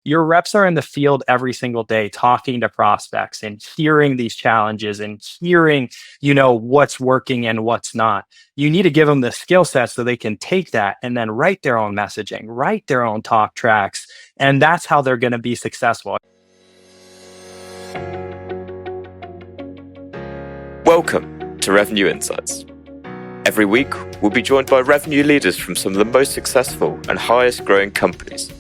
Your reps are in the field every single day talking to prospects and hearing these challenges and hearing, what's working and what's not. You need to give them the skill set so they can take that and then write their own messaging, write their own talk tracks. And that's how they're going to be successful. Welcome to Revenue Insights. Every week, we'll be joined by revenue leaders from some of the most successful and highest growing companies.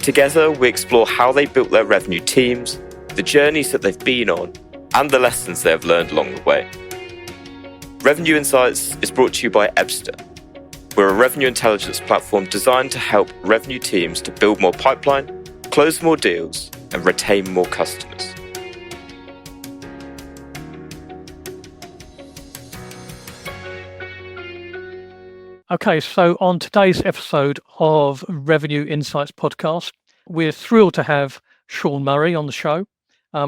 Together, we explore how they built their revenue teams, the journeys that they've been on, and the lessons they have learned along the way. Revenue Insights is brought to you by Ebster. We're a revenue intelligence platform designed to help revenue teams to build more pipeline, close more deals, and retain more customers. Okay, so on today's episode of Revenue Insights podcast, we're thrilled to have Sean Murray on the show.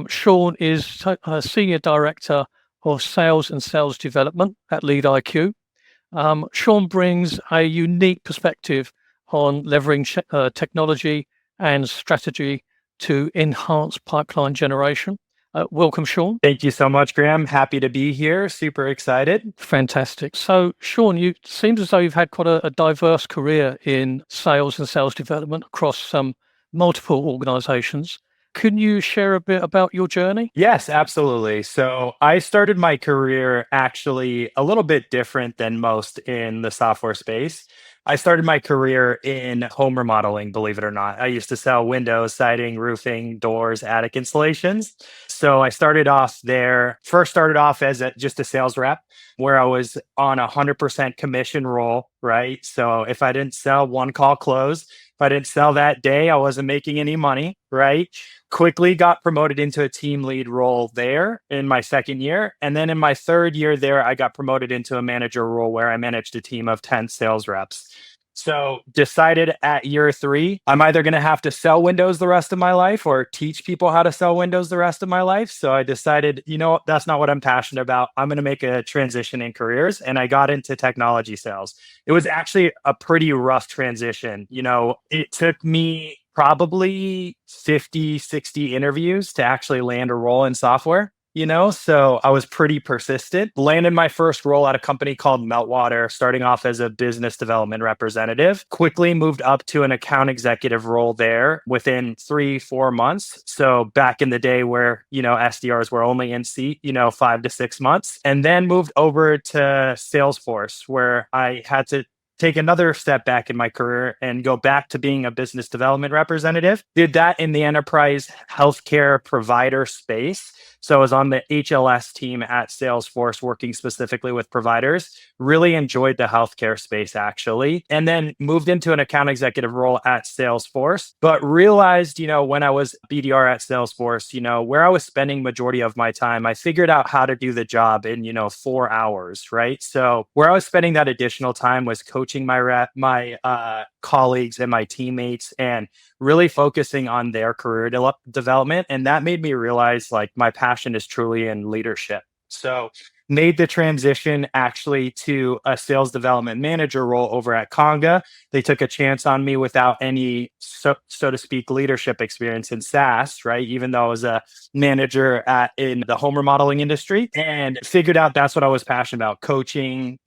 Sean is a Senior Director of Sales and Sales Development at LeadIQ. Sean brings a unique perspective on leveraging technology and strategy to enhance pipeline generation. Welcome, Sean. Thank you so much, Graham. Happy to be here. Super excited. Fantastic. So, Sean, you seems as though you've had quite a diverse career in sales and sales development across some multiple organizations. Can you share a bit about your journey? Yes, absolutely. So I started my career actually a little bit different than most in the software space. I started my career in home remodeling, believe it or not. I used to sell windows, siding, roofing, doors, attic installations. So I started off there, first started off as just a sales rep where I was on 100% commission role, right? So if I didn't sell, one call closed. If I didn't sell that day, I wasn't making any money, right? Quickly got promoted into a team lead role there in my second year. And then in my third year there, I got promoted into a manager role where I managed a team of 10 sales reps. So decided at year 3, I'm either going to have to sell windows the rest of my life or teach people how to sell windows the rest of my life. So I decided, that's not what I'm passionate about. I'm going to make a transition in careers. And I got into technology sales. It was actually a pretty rough transition. It took me probably 50, 60 interviews to actually land a role in software. So I was pretty persistent. Landed my first role at a company called Meltwater, starting off as a business development representative. Quickly moved up to an account executive role there within 3-4 months. So back in the day where, SDRs were only in seat, 5 to 6 months. And then moved over to Salesforce, where I had to take another step back in my career and go back to being a business development representative. Did that in the enterprise healthcare provider space. So I was on the HLS team at Salesforce working specifically with providers. Really enjoyed the healthcare space actually. And then moved into an account executive role at Salesforce, but realized, when I was BDR at Salesforce, where I was spending majority of my time, I figured out how to do the job in, 4 hours, right? So where I was spending that additional time was coaching my colleagues and my teammates and really focusing on their career development. And that made me realize my passion is truly in leadership. So made the transition actually to a sales development manager role over at Conga. They took a chance on me without any, so to speak, leadership experience in SaaS, right? Even though I was a manager in the home remodeling industry, and figured out that's what I was passionate about. Coaching,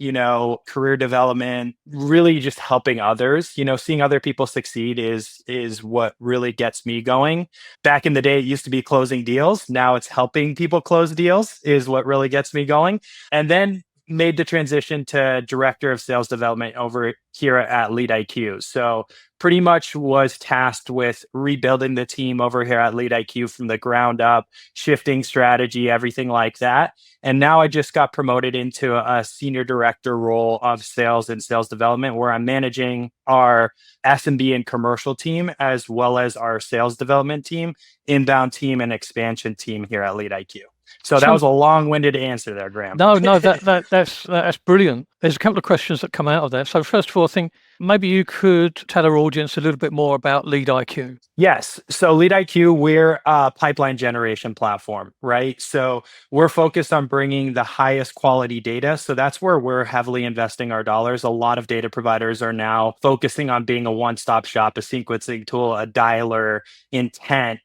career development, really just helping others, seeing other people succeed is what really gets me going. Back in the day, it used to be closing deals. Now it's helping people close deals is what really gets me going. And then made the transition to director of sales development over here at LeadIQ. So pretty much was tasked with rebuilding the team over here at LeadIQ from the ground up, shifting strategy, everything like that. And now I just got promoted into a senior director role of sales and sales development, where I'm managing our SMB and commercial team, as well as our sales development team, inbound team, and expansion team here at LeadIQ. So that was a long-winded answer there, Graham. No, that's brilliant. There's a couple of questions that come out of that. So first of all, I think Maybe you could tell our audience a little bit more about LeadIQ. Yes. So LeadIQ, we're a pipeline generation platform, right? So we're focused on bringing the highest quality data. So that's where we're heavily investing our dollars. A lot of data providers are now focusing on being a one-stop shop, a sequencing tool, a dialer, intent,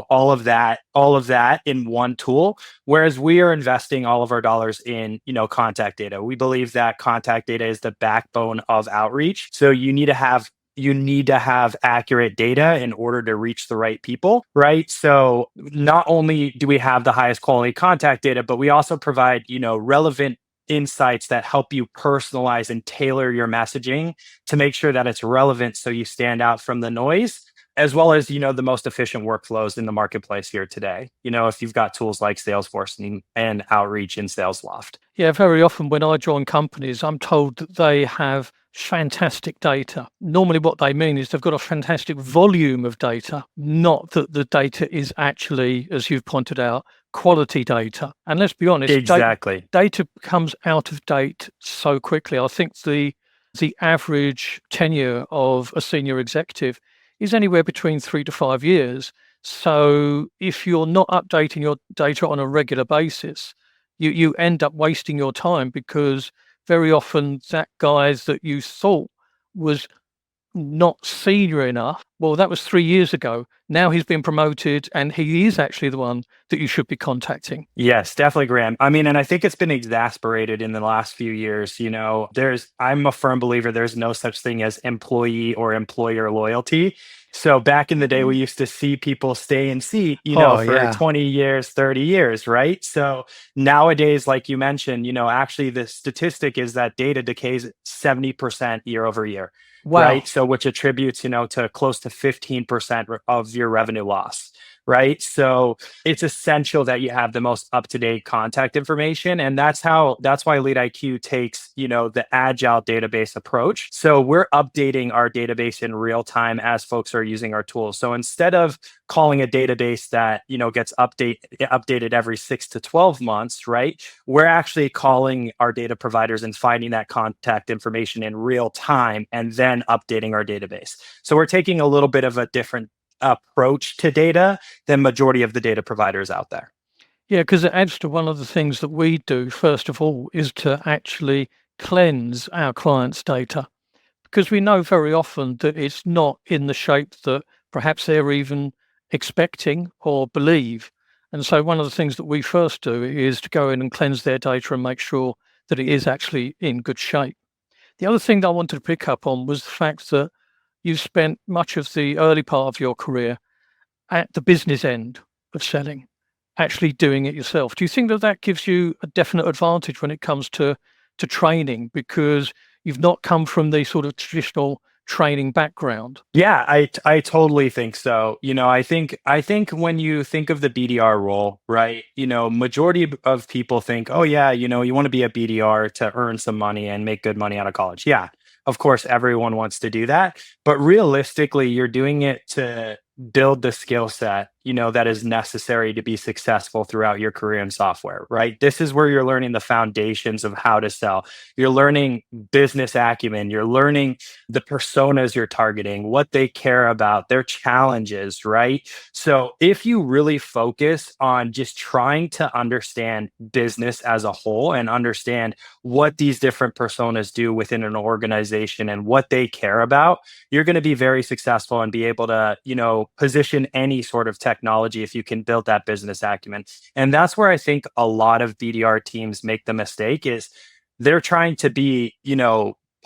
all of that in one tool. Whereas we are investing all of our dollars in, contact data. We believe that contact data is the backbone of outreach. So you need to have accurate data in order to reach the right people, right? So not only do we have the highest quality contact data, but we also provide, relevant insights that help you personalize and tailor your messaging to make sure that it's relevant so you stand out from the noise, as well as, the most efficient workflows in the marketplace here today. If you've got tools like Salesforce and Outreach and SalesLoft. Yeah, very often when I join companies, I'm told that they have fantastic data. Normally what they mean is they've got a fantastic volume of data, not that the data is actually, as you've pointed out, quality data. And let's be honest, Exactly. data comes out of date so quickly. I think the average tenure of a senior executive is anywhere between 3 to 5 years. So if you're not updating your data on a regular basis, you end up wasting your time, because very often that guy that you thought was not senior enough, well, that was 3 years ago. Now he's been promoted and he is actually the one that you should be contacting. Yes, definitely, Graham. I mean, and I think it's been exasperated in the last few years. I'm a firm believer there's no such thing as employee or employer loyalty. So back in the day, we used to see people stay in seat, for 20 years, 30 years, right? So nowadays, like you mentioned, actually the statistic is that data decays 70% year over year. Wow. Right. So which attributes, to close to 15% of your revenue loss. Right. So it's essential that you have the most up-to-date contact information. And that's why LeadIQ takes, the agile database approach. So we're updating our database in real time as folks are using our tools. So instead of calling a database that, gets updated every 6 to 12 months, right? We're actually calling our data providers and finding that contact information in real time and then updating our database. So we're taking a little bit of a different approach to data than majority of the data providers out there. Yeah, because it adds to one of the things that we do, first of all, is to actually cleanse our clients' data, because we know very often that it's not in the shape that perhaps they're even expecting or believe. And so one of the things that we first do is to go in and cleanse their data and make sure that it is actually in good shape. The other thing that I wanted to pick up on was the fact that you've spent much of the early part of your career at the business end of selling, actually doing it yourself. Do you think that that gives you a definite advantage when it comes to training, because you've not come from the sort of traditional training background? Yeah, I totally think so. I think when you think of the BDR role, right? Majority of people think, oh yeah, you want to be a BDR to earn some money and make good money out of college. Yeah, of course, everyone wants to do that, but realistically, you're doing it to build the skill set, that is necessary to be successful throughout your career in software, right? This is where you're learning the foundations of how to sell. You're learning business acumen. You're learning the personas you're targeting, what they care about, their challenges, right? So if you really focus on just trying to understand business as a whole and understand what these different personas do within an organization and what they care about, you're going to be very successful and be able to, position any sort of technology if you can build that business acumen. And that's where I think a lot of BDR teams make the mistake is they're trying to be,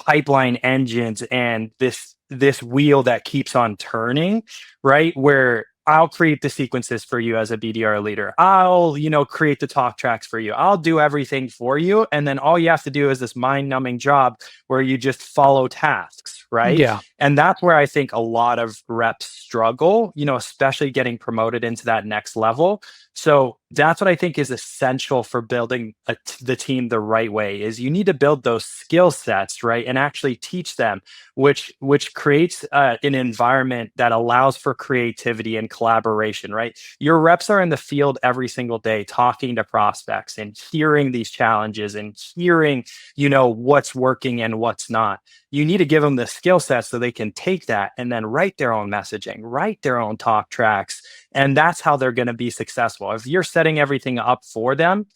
pipeline engines and this wheel that keeps on turning, right? Where I'll create the sequences for you as a BDR leader. I'll, create the talk tracks for you. I'll do everything for you. And then all you have to do is this mind-numbing job where you just follow tasks, right? Yeah. And that's where I think a lot of reps struggle, especially getting promoted into that next level. So that's what I think is essential for building the team the right way is you need to build those skill sets, right? And actually teach them, which creates an environment that allows for creativity and collaboration, right? Your reps are in the field every single day talking to prospects and hearing these challenges and hearing, what's working and what's not. you need to give them the skill set so they can take that and then write their own messaging, write their own talk tracks. And that's how they're going to be successful. If you're setting everything up for them,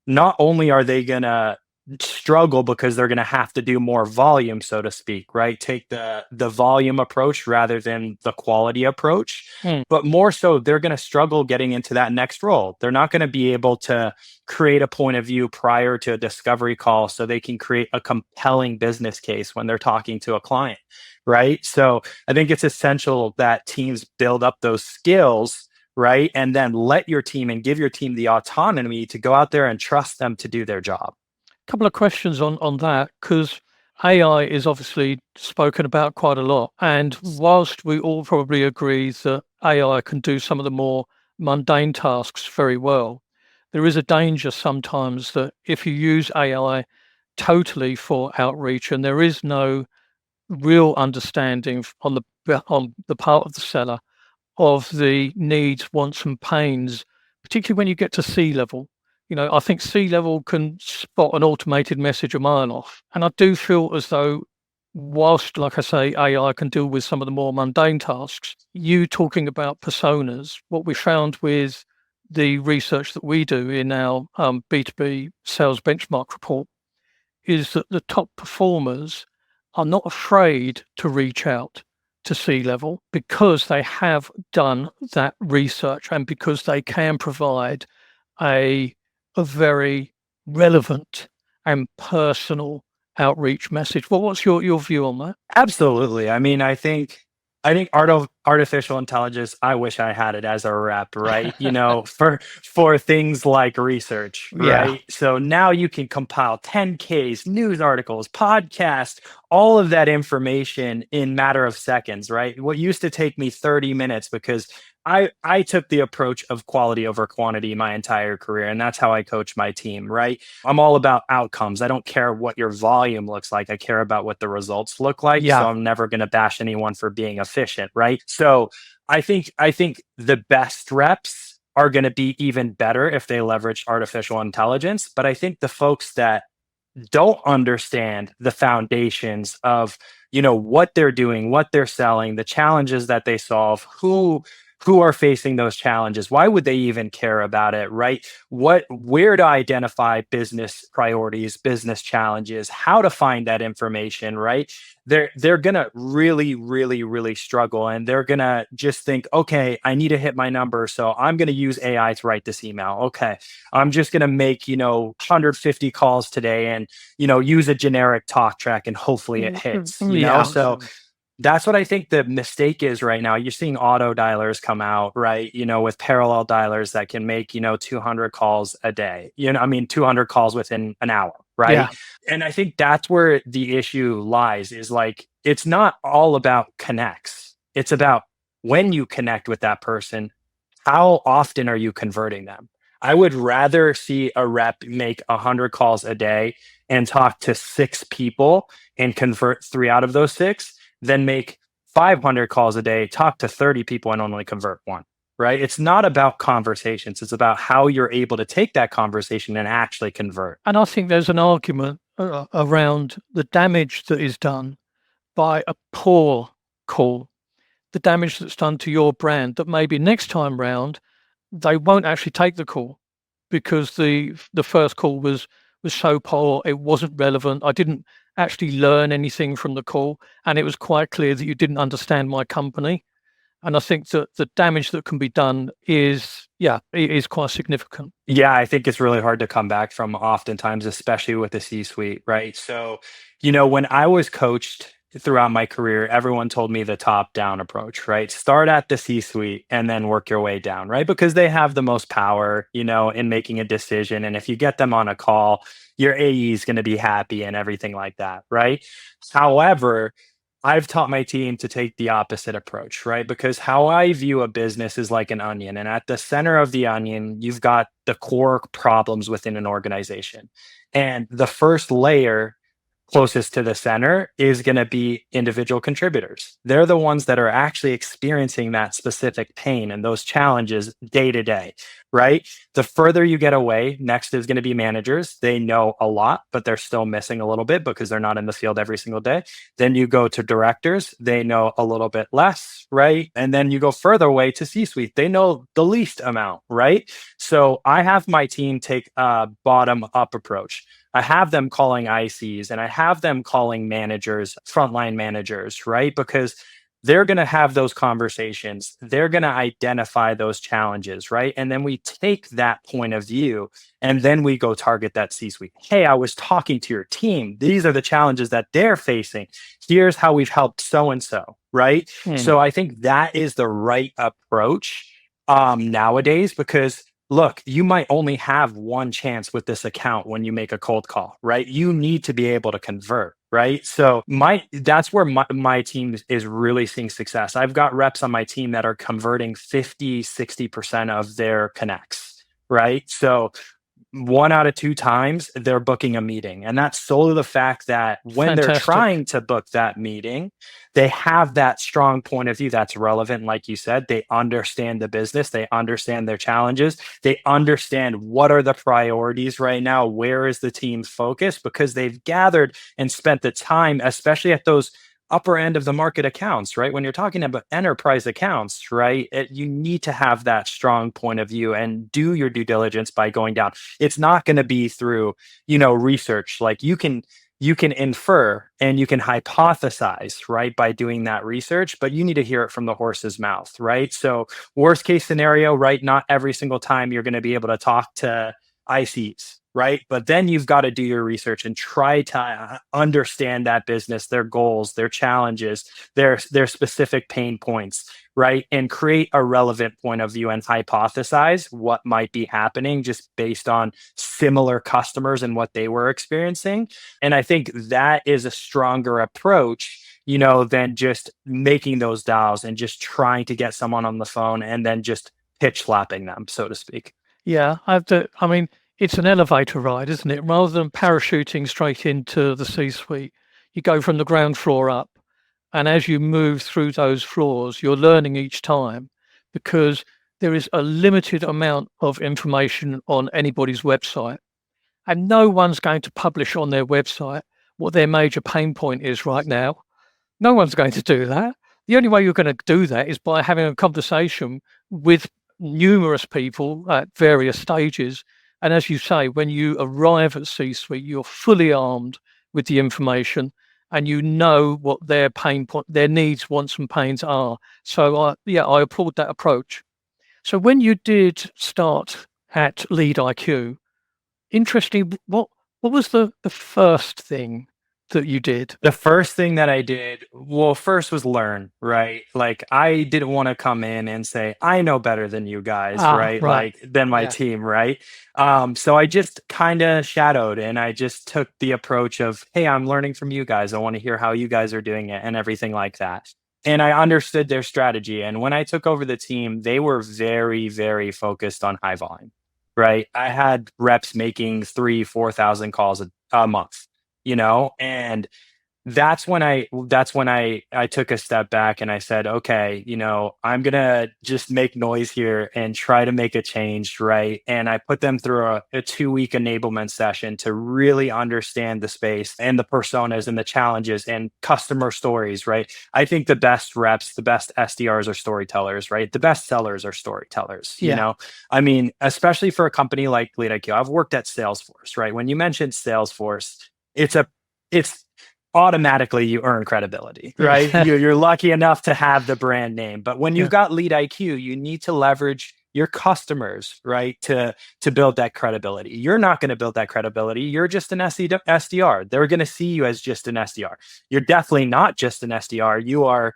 not only are they going to struggle because they're going to have to do more volume, so to speak, right? Take the volume approach rather than the quality approach, but more so they're going to struggle getting into that next role. They're not going to be able to create a point of view prior to a discovery call so they can create a compelling business case when they're talking to a client, right? So I think it's essential that teams build up those skills, right? And then let your team and give your team the autonomy to go out there and trust them to do their job. Couple of questions on that, because AI is obviously spoken about quite a lot. And whilst we all probably agree that AI can do some of the more mundane tasks very well, there is a danger sometimes that if you use AI totally for outreach and there is no real understanding on the part of the seller of the needs, wants, and pains, particularly when you get to C-level. I think C-level can spot an automated message a mile off. And I do feel as though, whilst, like I say, AI can deal with some of the more mundane tasks, you talking about personas, what we found with the research that we do in our B2B sales benchmark report is that the top performers are not afraid to reach out to C-level because they have done that research and because they can provide a very relevant and personal outreach message. Well, what's your view on that? Absolutely. I mean, I think artificial intelligence, I wish I had it as a rep, right? For things like research, Yeah. right? So now you can compile 10Ks, news articles, podcasts, all of that information in matter of seconds, right? What used to take me 30 minutes because I took the approach of quality over quantity my entire career, and that's how I coach my team, right? I'm all about outcomes. I don't care what your volume looks like. I care about what the results look like. Yeah. So I'm never going to bash anyone for being efficient, right? So I think the best reps are going to be even better if they leverage artificial intelligence. But I think the folks that don't understand the foundations of what they're doing, what they're selling, the challenges that they solve, who are facing those challenges, why would they even care about it, right? Where to identify business priorities, business challenges, how to find that information, right? They're gonna really, really, really struggle, and they're gonna just think, okay, I need to hit my number, so I'm gonna use AI to write this email. Okay, I'm just gonna make 150 calls today, and use a generic talk track, and hopefully it hits. Yeah. So that's what I think the mistake is right now. You're seeing auto dialers come out, right? With parallel dialers that can make 200 calls a day. 200 calls within an hour, right? Yeah. And I think that's where the issue lies, is like, it's not all about connects. It's about when you connect with that person, how often are you converting them? I would rather see a rep make 100 calls a day and talk to 6 people and convert 3 out of those 6 than make 500 calls a day, talk to 30 people and only convert 1, right? It's not about conversations. It's about how you're able to take that conversation and actually convert. And I think there's an argument around the damage that is done by a poor call, the damage that's done to your brand, that maybe next time round they won't actually take the call because the first call was so poor, it wasn't relevant. I didn't actually learn anything from the call, and it was quite clear that you didn't understand my company. And I think that the damage that can be done is quite significant. Yeah, I think it's really hard to come back from oftentimes, especially with the C-suite, right? So, when I was coached throughout my career, everyone told me the top-down approach, right? Start at the C-suite and then work your way down, right? Because they have the most power, in making a decision. And if you get them on a call, your AE is going to be happy and everything like that, right? However, I've taught my team to take the opposite approach, right? Because how I view a business is like an onion. And at the center of the onion, you've got the core problems within an organization. And the first layer closest to the center is going to be individual contributors. They're the ones that are actually experiencing that specific pain and those challenges day to day, right? The further you get away, next is going to be managers. They know a lot, but they're still missing a little bit because they're not in the field every single day. Then you go to directors. They know a little bit less, right? And then you go further away to C-suite. They know the least amount, right? So I have my team take a bottom up approach. I have them calling ICs and I have them calling managers, frontline managers, right? Because they're going to have those conversations. They're going to identify those challenges, right? And then we take that point of view and then we go target that C-suite. Hey, I was talking to your team. These are the challenges that they're facing. Here's how we've helped so and so, right? So I think that is the right approach nowadays because look, you might only have one chance with this account when you make a cold call, right? You need to be able to convert, right? So that's where my team is really seeing success. I've got reps on my team that are converting 50, 60% of their connects, right? So 1 out of 2 times they're booking a meeting. And that's solely the fact that when they're trying to book that meeting, they have that strong point of view that's relevant. Like you said, they understand the business, they understand their challenges, they understand what are the priorities right now, where is the team focused, because they've gathered and spent the time, especially at those upper end of the market accounts, right? When you're talking about enterprise accounts, right? You need to have that strong point of view and do your due diligence by going down. It's not going to be through, research. Like you can infer and you can hypothesize, right, by doing that research, but you need to hear it from the horse's mouth, right? So worst case scenario, right? Not every single time you're going to be able to talk to ICs, right? But then you've got to do your research and try to understand that business, their goals, their challenges, their specific pain points, right? And create a relevant point of view and hypothesize what might be happening just based on similar customers and what they were experiencing. And I think that is a stronger approach, than just making those dials and just trying to get someone on the phone and then just pitch slapping them, so to speak. Yeah, it's an elevator ride, isn't it? Rather than parachuting straight into the C-suite, you go from the ground floor up. And as you move through those floors, you're learning each time because there is a limited amount of information on anybody's website. And no one's going to publish on their website what their major pain point is right now. No one's going to do that. The only way you're going to do that is by having a conversation with numerous people at various stages. And as you say, when you arrive at C-suite, you're fully armed with the information and you know what their pain point, their needs, wants and pains are. So I applaud that approach. So when you did start at LeadIQ, interesting, what was the first thing that you did? The first thing that I did, well, first was learn, right? Like I didn't want to come in and say, I know better than you guys, right? Like than my team, right? So I just kind of shadowed and I just took the approach of, hey, I'm learning from you guys. I want to hear how you guys are doing it and everything like that. And I understood their strategy. And when I took over the team, they were very, very focused on high volume, right? I had reps making 3,000-4,000 calls a month, and that's when I took a step back and I said, okay, I'm gonna just make noise here and try to make a change, right? And I put them through a 2-week enablement session to really understand the space and the personas and the challenges and customer stories, right? I think the best reps, the best SDRs are storytellers, right? The best sellers are storytellers. I mean, especially for a company like LeadIQ. I've worked at Salesforce, right? When you mentioned Salesforce, it's automatically you earn credibility, right? You're lucky enough to have the brand name. But when you've got LeadIQ, you need to leverage your customers, right? To build that credibility. You're not going to build that credibility. You're just an SDR. They're going to see you as just an SDR. You're definitely not just an SDR. You are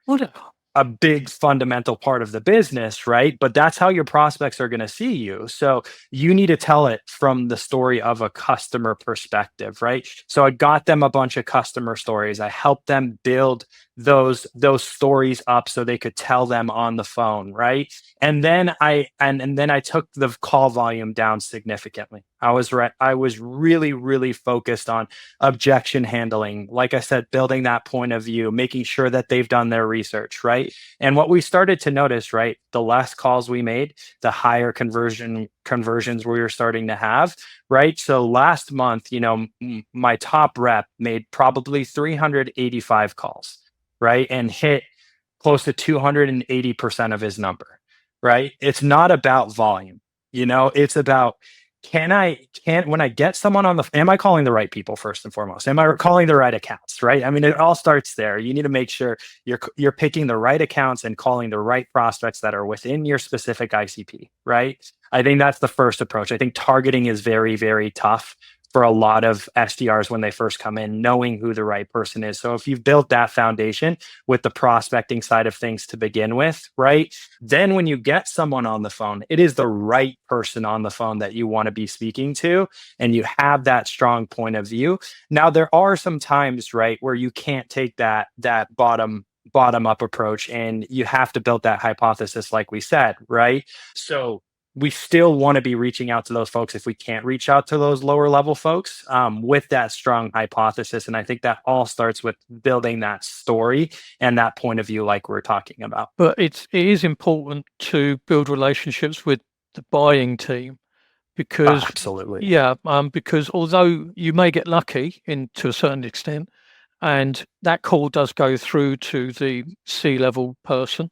a big fundamental part of the business, right? But that's how your prospects are going to see you. So you need to tell it from the story of a customer perspective, right? So I got them a bunch of customer stories. I helped them build those stories up so they could tell them on the phone, right? And then I took the call volume down significantly. I was really, really focused on objection handling, like I said, building that point of view, making sure that they've done their research, right? And what we started to notice, right, the less calls we made, the higher conversions we were starting to have, right? So last month, my top rep made probably 385 calls, right, and hit close to 280% of his number, right? It's not about volume, it's about, when I get someone on am I calling the right people first and foremost? Am I calling the right accounts, right? I mean, it all starts there. You need to make sure you're picking the right accounts and calling the right prospects that are within your specific ICP, right? I think that's the first approach. I think targeting is very, very tough for a lot of SDRs when they first come in, knowing who the right person is. So if you've built that foundation with the prospecting side of things to begin with, right? Then when you get someone on the phone, it is the right person on the phone that you want to be speaking to, and you have that strong point of view. Now, there are some times, right, where you can't take that bottom up approach, and you have to build that hypothesis, like we said, right? So we still want to be reaching out to those folks if we can't reach out to those lower level folks, with that strong hypothesis. And I think that all starts with building that story and that point of view, like we're talking about. But it is important to build relationships with the buying team, because absolutely, because although you may get lucky to a certain extent, and that call does go through to the C-level person,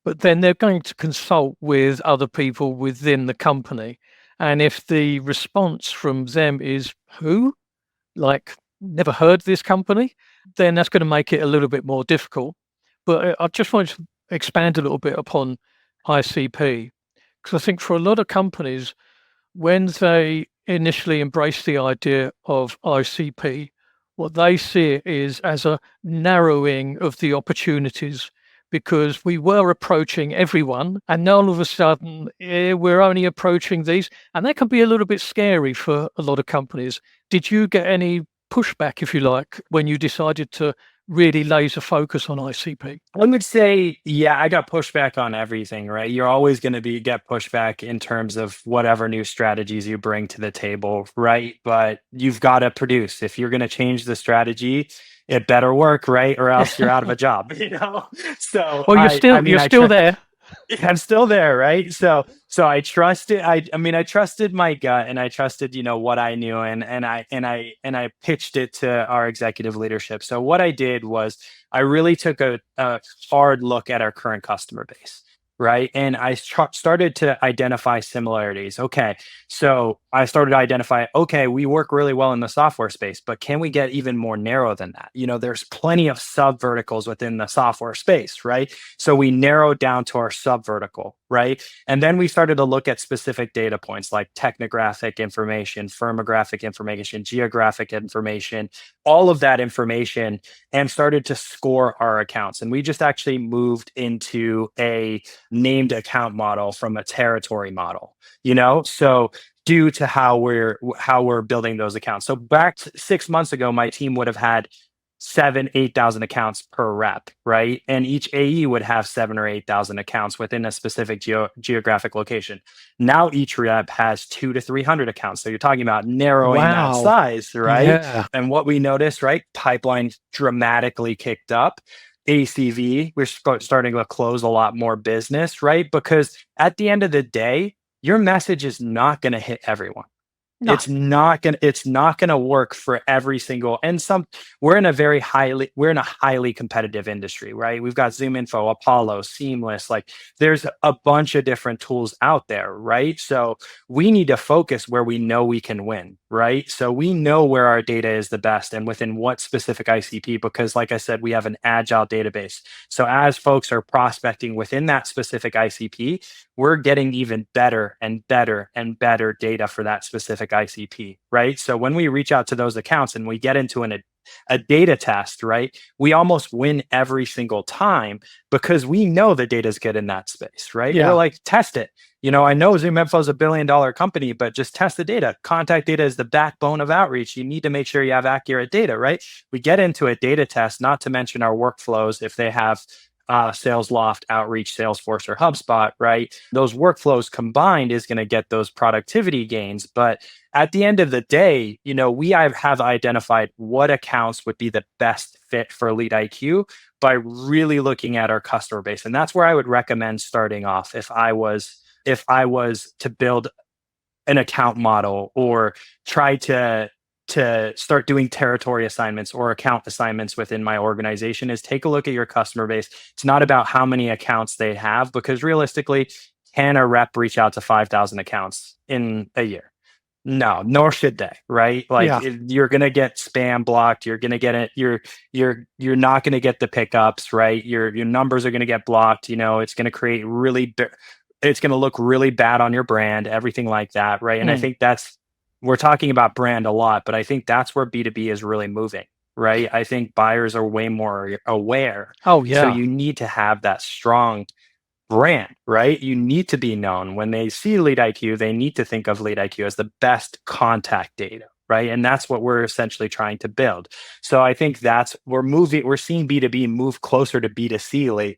but then they're going to consult with other people within the company. And if the response from them is, who? Like, never heard of this company, then that's going to make it a little bit more difficult. But I just want to expand a little bit upon ICP, because I think for a lot of companies, when they initially embrace the idea of ICP, what they see it is as a narrowing of the opportunities, because we were approaching everyone, and now all of a sudden we're only approaching these, and that can be a little bit scary for a lot of companies. Did you get any pushback, if you like, when you decided to really laser focus on ICP? I would say, yeah, I got pushback on everything, right? You're always going to get pushback in terms of whatever new strategies you bring to the table, right? But you've got to produce. If you're going to change the strategy, it better work, right? Or else you're out of a job, So well, you're still there. I'm still there, right? So I trusted. I trusted my gut, and I trusted, what I knew, and I pitched it to our executive leadership. So what I did was I really took a hard look at our current customer base, right? And I started to identify similarities. Okay, so I started to identify, okay, we work really well in the software space, but can we get even more narrow than that? There's plenty of sub verticals within the software space, right? So we narrowed down to our sub vertical, right? And then we started to look at specific data points like technographic information, firmographic information, geographic information, all of that information, and started to score our accounts. And we just actually moved into a named account model from a territory model, so due to how we're building those accounts. So back 6 months ago, my team would have had 8,000 accounts per rep, right? And each AE would have 7,000 or 8,000 accounts within a specific geographic location. Now each rep has 200 to 300 accounts. So you're talking about narrowing that size, right? Yeah. And what we noticed, right? Pipeline dramatically kicked up. ACV, we're starting to close a lot more business, right? Because at the end of the day, your message is not going to hit everyone. No. It's not gonna work for every single, and we're in a highly competitive industry, right? We've got ZoomInfo, Apollo, Seamless, like there's a bunch of different tools out there, right? So we need to focus where we know we can win, right? So we know where our data is the best and within what specific ICP, because like I said, we have an agile database. So as folks are prospecting within that specific ICP, we're getting even better and better and better data for that specific ICP, right? So when we reach out to those accounts and we get into a data test, right, we almost win every single time because we know the data is good in that space, right? Yeah. We're like, test it. I know ZoomInfo is a $1 billion company, but just test the data. Contact data is the backbone of outreach. You need to make sure you have accurate data, right? We get into a data test, not to mention our workflows if they have SalesLoft, Outreach, Salesforce, or HubSpot, right? Those workflows combined is going to get those productivity gains. But at the end of the day, we have identified what accounts would be the best fit for LeadIQ by really looking at our customer base. And that's where I would recommend starting off if I was to build an account model or try to start doing territory assignments or account assignments within my organization, is take a look at your customer base. It's not about how many accounts they have, because realistically, can a rep reach out to 5,000 accounts in a year? No, nor should they, right? Like, Yeah. you're gonna get spam blocked. You're gonna get it. You're not gonna get the pickups, right? Your numbers are gonna get blocked. It's gonna create it's gonna look really bad on your brand, everything like that, right? And I think we're talking about brand a lot, but I think that's where B2B is really moving, right? I think buyers are way more aware. Oh, So yeah. you need to have that strong brand, right? You need to be known. When they see LeadIQ, they need to think of LeadIQ as the best contact data, right? And that's what we're essentially trying to build. So I think we're seeing B2B move closer to B2C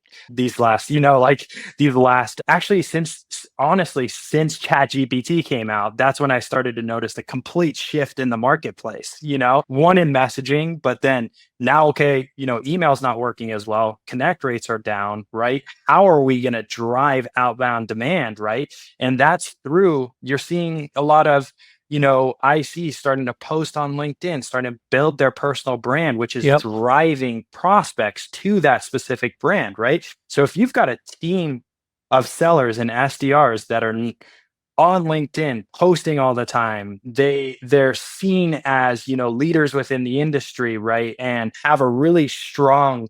actually, since ChatGPT came out, that's when I started to notice the complete shift in the marketplace, one in messaging, but then now, okay, email's not working as well. Connect rates are down, right? How are we going to drive outbound demand, right? And that's you're seeing a lot of, IC starting to post on LinkedIn, starting to build their personal brand, which is driving prospects to that specific brand, right? So if you've got a team of sellers and SDRs that are on LinkedIn posting all the time, they're seen as, leaders within the industry, right? And have a really strong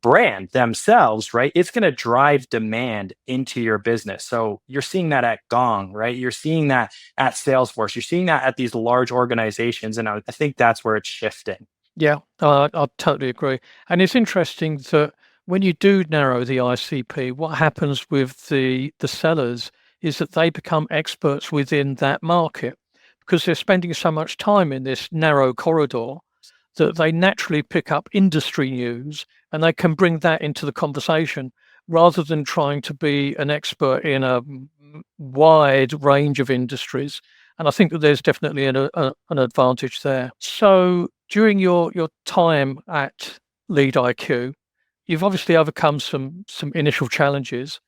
brand themselves, right? It's going to drive demand into your business. So you're seeing that at Gong, right? You're seeing that at Salesforce. You're seeing that at these large organizations. And I think that's where it's shifting. Yeah, I totally agree. And it's interesting that when you do narrow the ICP, what happens with the sellers is that they become experts within that market because they're spending so much time in this narrow corridor that they naturally pick up industry news and they can bring that into the conversation rather than trying to be an expert in a wide range of industries. And I think that there's definitely an advantage there. So during your time at LeadIQ, you've obviously overcome some initial challenges,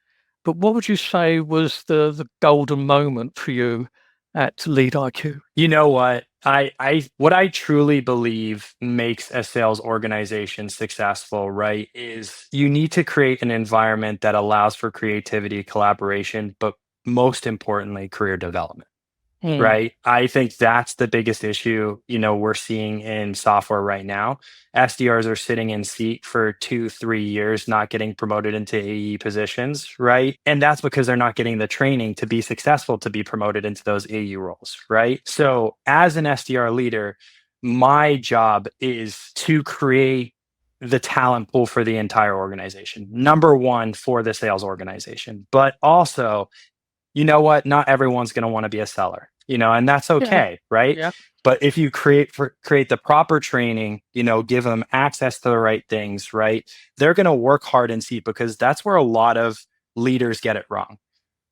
but what would you say was the golden moment for you at LeadIQ? You know what? What I truly believe makes a sales organization successful, right, is you need to create an environment that allows for creativity, collaboration, but most importantly, career development. Right. I think that's the biggest issue, we're seeing in software right now. SDRs are sitting in seat for 2-3 years, not getting promoted into AE positions. Right. And that's because they're not getting the training to be successful, to be promoted into those AE roles. Right. So as an SDR leader, my job is to create the talent pool for the entire organization. Number one, for the sales organization, but also, you know what? Not everyone's going to want to be a seller, and that's okay, right? Yeah. But if you create the proper training, give them access to the right things, right? They're going to work hard and see, because that's where a lot of leaders get it wrong.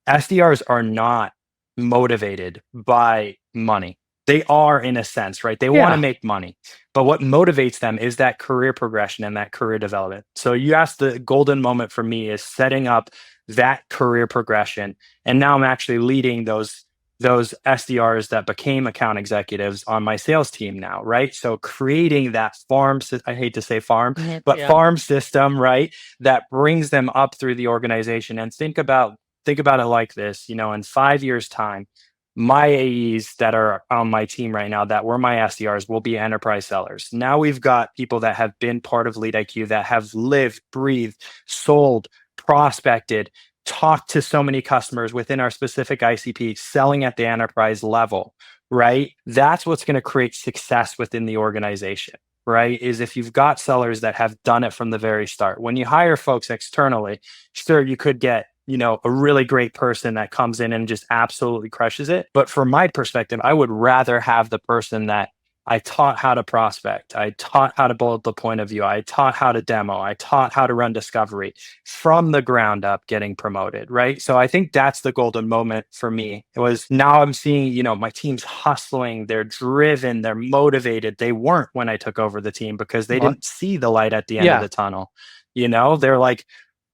SDRs are not motivated by money. They are, in a sense, right? They want to make money, but what motivates them is that career progression and that career development. So you asked, the golden moment for me is setting up that career progression. And now I'm actually leading those SDRs that became account executives on my sales team now, right? So creating that I hate to say farm, but farm system, right? That brings them up through the organization. And think about it like this, in 5 years' time, my AEs that are on my team right now, that were my SDRs, will be enterprise sellers. Now we've got people that have been part of LeadIQ, that have lived, breathed, sold, prospected, talked to so many customers within our specific ICP, selling at the enterprise level, right? That's what's going to create success within the organization, right? Is if you've got sellers that have done it from the very start. When you hire folks externally, sure, you could get a really great person that comes in and just absolutely crushes it. But from my perspective, I would rather have the person that I taught how to prospect, I taught how to build the point of view, I taught how to demo, I taught how to run discovery from the ground up getting promoted, right? So I think that's the golden moment for me. It was now I'm seeing, my team's hustling, they're driven, they're motivated. They weren't when I took over the team because they Right. didn't see the light at the end of Yeah. the tunnel. They're like,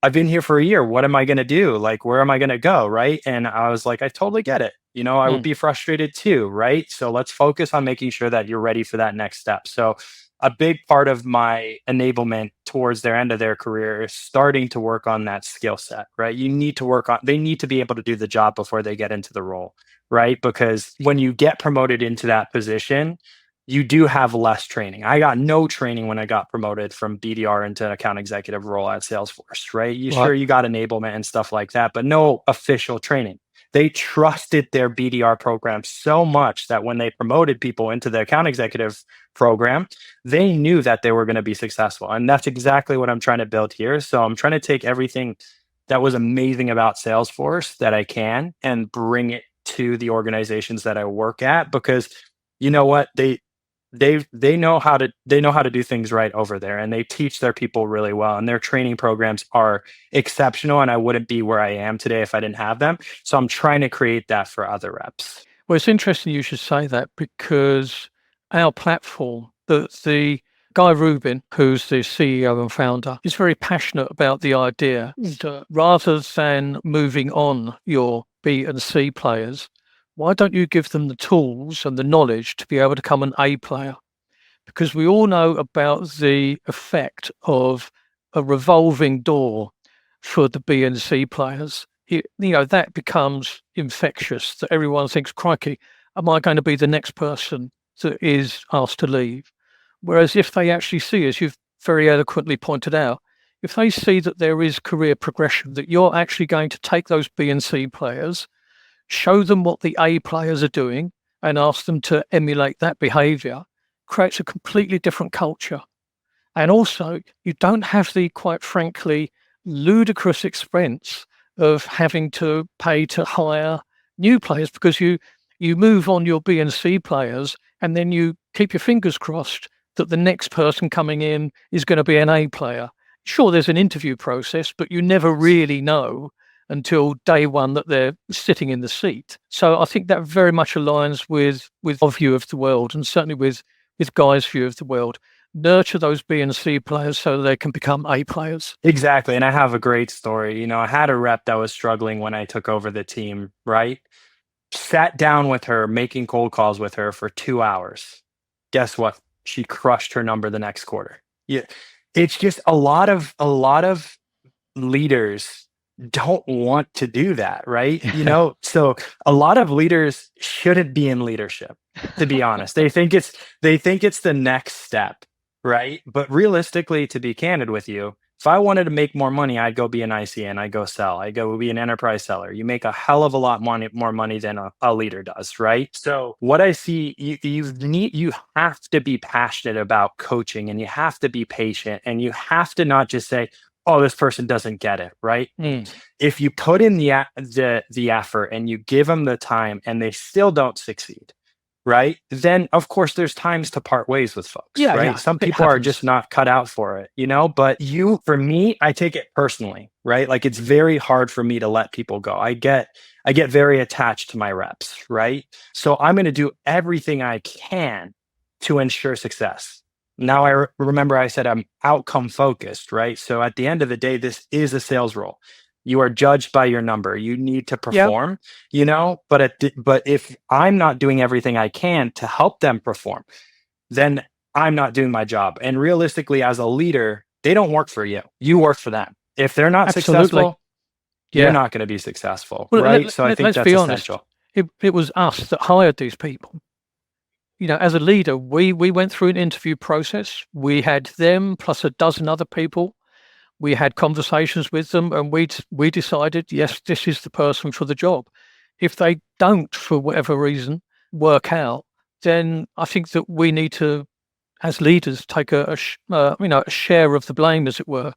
I've been here for a year. What am I going to do? Like, where am I going to go? Right. And I was like, I totally get it. I would Mm. be frustrated too. Right. So let's focus on making sure that you're ready for that next step. So, a big part of my enablement towards their end of their career is starting to work on that skill set. Right. They need to be able to do the job before they get into the role. Right. Because when you get promoted into that position, you do have less training. I got no training when I got promoted from BDR into an account executive role at Salesforce, right? Right. You got enablement and stuff like that, but no official training. They trusted their BDR program so much that when they promoted people into the account executive program, they knew that they were going to be successful. And that's exactly what I'm trying to build here. So I'm trying to take everything that was amazing about Salesforce that I can and bring it to the organizations that I work at, because you know what? They know how to do things right over there, and they teach their people really well, and their training programs are exceptional, and I wouldn't be where I am today if I didn't have them. So I'm trying to create that for other reps. Well, it's interesting you should say that, because our platform, the Guy Rubin, who's the CEO and founder, is very passionate about the idea that rather than moving on your B and C players, why don't you give them the tools and the knowledge to be able to become an A player? Because we all know about the effect of a revolving door for the B and C players. That becomes infectious, that everyone thinks, crikey, am I going to be the next person that is asked to leave? Whereas if they actually see, as you've very eloquently pointed out, if they see that there is career progression, that you're actually going to take those B and C players, show them what the A players are doing, and ask them to emulate that behavior, creates a completely different culture. And also, you don't have the, quite frankly, ludicrous expense of having to pay to hire new players, because you move on your B and C players, and then you keep your fingers crossed that the next person coming in is going to be an A player. Sure, there's an interview process, but you never really know until day one that they're sitting in the seat. So I think that very much aligns with our view of the world, and certainly with Guy's view of the world. Nurture those B and C players so they can become A players. Exactly. And I have a great story. I had a rep that was struggling when I took over the team, right? Sat down with her, making cold calls with her for 2 hours. Guess what? She crushed her number the next quarter. Yeah. It's just a lot of leaders don't want to do that, right? So a lot of leaders shouldn't be in leadership, to be honest. They think it's the next step, right? But realistically, to be candid with you, if I wanted to make more money, I'd go be an ICN, I'd go sell, I'd go be an enterprise seller. You make a hell of a lot more money than a leader does, right? So what I see, you have to be passionate about coaching, and you have to be patient, and you have to not just say, oh, this person doesn't get it, right? If you put in the effort and you give them the time and they still don't succeed, right? Then of course there's times to part ways with folks, right? Yeah, Some people are just not cut out for it, but for me, I take it personally, right? Like, it's very hard for me to let people go. I get very attached to my reps, right? So I'm going to do everything I can to ensure success. Now I remember I said I'm outcome focused, right? So at the end of the day, this is a sales role. You are judged by your number. You need to perform, but if I'm not doing everything I can to help them perform, then I'm not doing my job. And realistically, as a leader, they don't work for you. You work for them. If they're not successful, you're not going to be successful, right? So I think that's essential. It was us that hired these people. As a leader, we went through an interview process. We had them plus a dozen other people. We had conversations with them, and we decided, yes, this is the person for the job. If they don't, for whatever reason, work out, then I think that we need to, as leaders, take a share of the blame, as it were.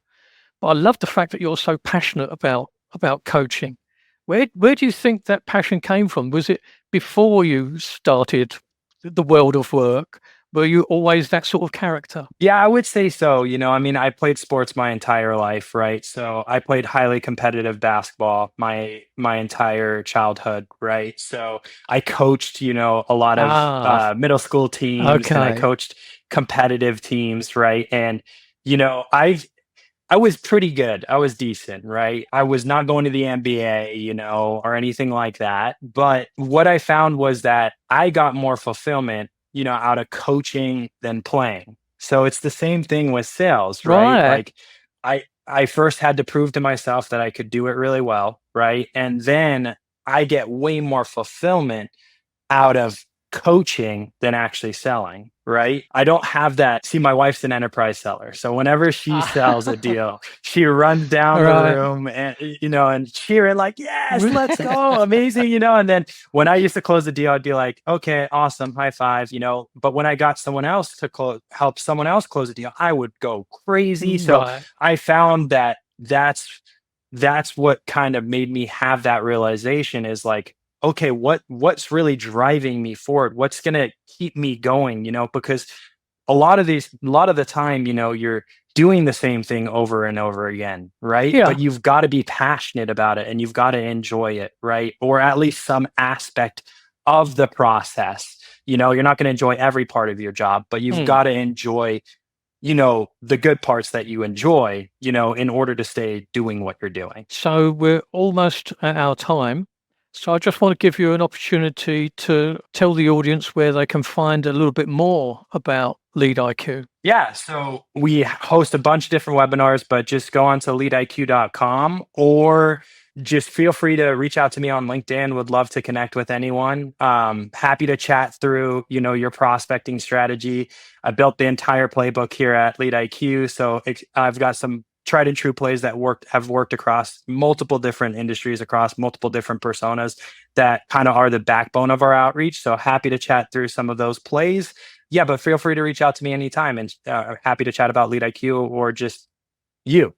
But I love the fact that you're so passionate about about coaching. Where do you think that passion came from? Was it before you started the world of work? Were you always that sort of character? Yeah, I would say so. I mean, I played sports my entire life, right? So I played highly competitive basketball my entire childhood, right? So I coached, a lot of Ah, middle school teams, and I okay. coached competitive teams, right? And I was pretty good. I was decent, right? I was not going to the NBA, or anything like that. But what I found was that I got more fulfillment, out of coaching than playing. So it's the same thing with sales, right? Right. Like I first had to prove to myself that I could do it really well, right? And then I get way more fulfillment out of coaching than actually selling, right? I don't have that. See, my wife's an enterprise seller. So whenever she sells a deal, she runs down the Right. room and cheering like, yes, let's go. Amazing, and then when I used to close the deal, I'd be like, okay, awesome, high five, but when I got someone else to help someone else close a deal, I would go crazy. So Right. I found that that's what kind of made me have that realization is like, okay, what's really driving me forward? What's going to keep me going? Because a lot of the time, you're doing the same thing over and over again, right? Yeah. But you've got to be passionate about it and you've got to enjoy it, right? Or at least some aspect of the process. You're not going to enjoy every part of your job, but you've got to enjoy, the good parts that you enjoy, in order to stay doing what you're doing. So we're almost at our time. So I just want to give you an opportunity to tell the audience where they can find a little bit more about LeadIQ. Yeah, so we host a bunch of different webinars, but just go on to leadiq.com or just feel free to reach out to me on LinkedIn. Would love to connect with anyone. Happy to chat through, your prospecting strategy. I built the entire playbook here at LeadIQ, so I've got some tried and true plays that have worked across multiple different industries, across multiple different personas that kind of are the backbone of our outreach. So happy to chat through some of those plays. Yeah, but feel free to reach out to me anytime, and happy to chat about LeadIQ or just you.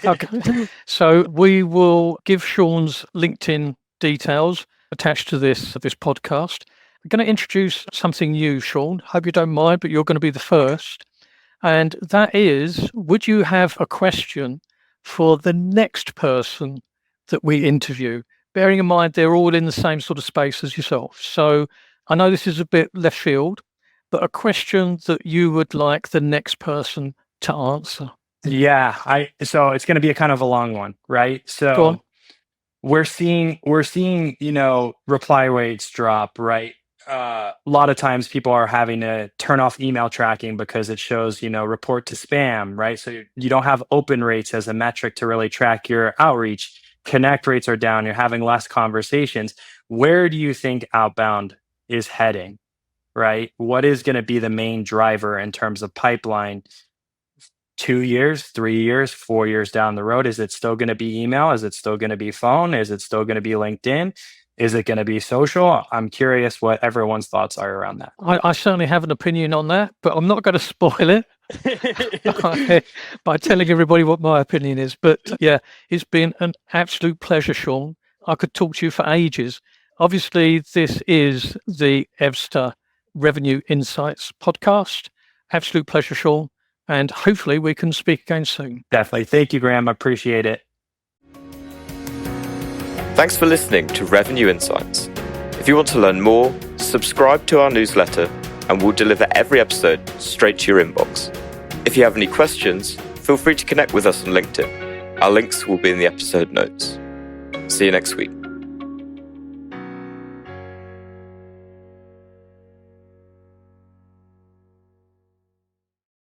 Okay. So we will give Sean's LinkedIn details attached to this podcast. I'm going to introduce something new, Sean. Hope you don't mind, but you're going to be the first. And that is, would you have a question for the next person that we interview? Bearing in mind they're all in the same sort of space as yourself. So I know this is a bit left field, but a question that you would like the next person to answer. Yeah, so it's going to be a kind of a long one, right? Go on. So we're seeing, reply rates drop, right? A lot of times people are having to turn off email tracking because it shows, report to spam, right? So you don't have open rates as a metric to really track your outreach. Connect rates are down. You're having less conversations. Where do you think outbound is heading, right? What is going to be the main driver in terms of pipeline 2 years, 3 years, 4 years down the road? Is it still going to be email? Is it still going to be phone? Is it still going to be LinkedIn? Is it going to be social? I'm curious what everyone's thoughts are around that. I certainly have an opinion on that, but I'm not going to spoil it by telling everybody what my opinion is. But yeah, it's been an absolute pleasure, Sean. I could talk to you for ages. Obviously, this is the Evster Revenue Insights podcast. Absolute pleasure, Sean. And hopefully we can speak again soon. Definitely. Thank you, Graham. I appreciate it. Thanks for listening to Revenue Insights. If you want to learn more, subscribe to our newsletter and we'll deliver every episode straight to your inbox. If you have any questions, feel free to connect with us on LinkedIn. Our links will be in the episode notes. See you next week.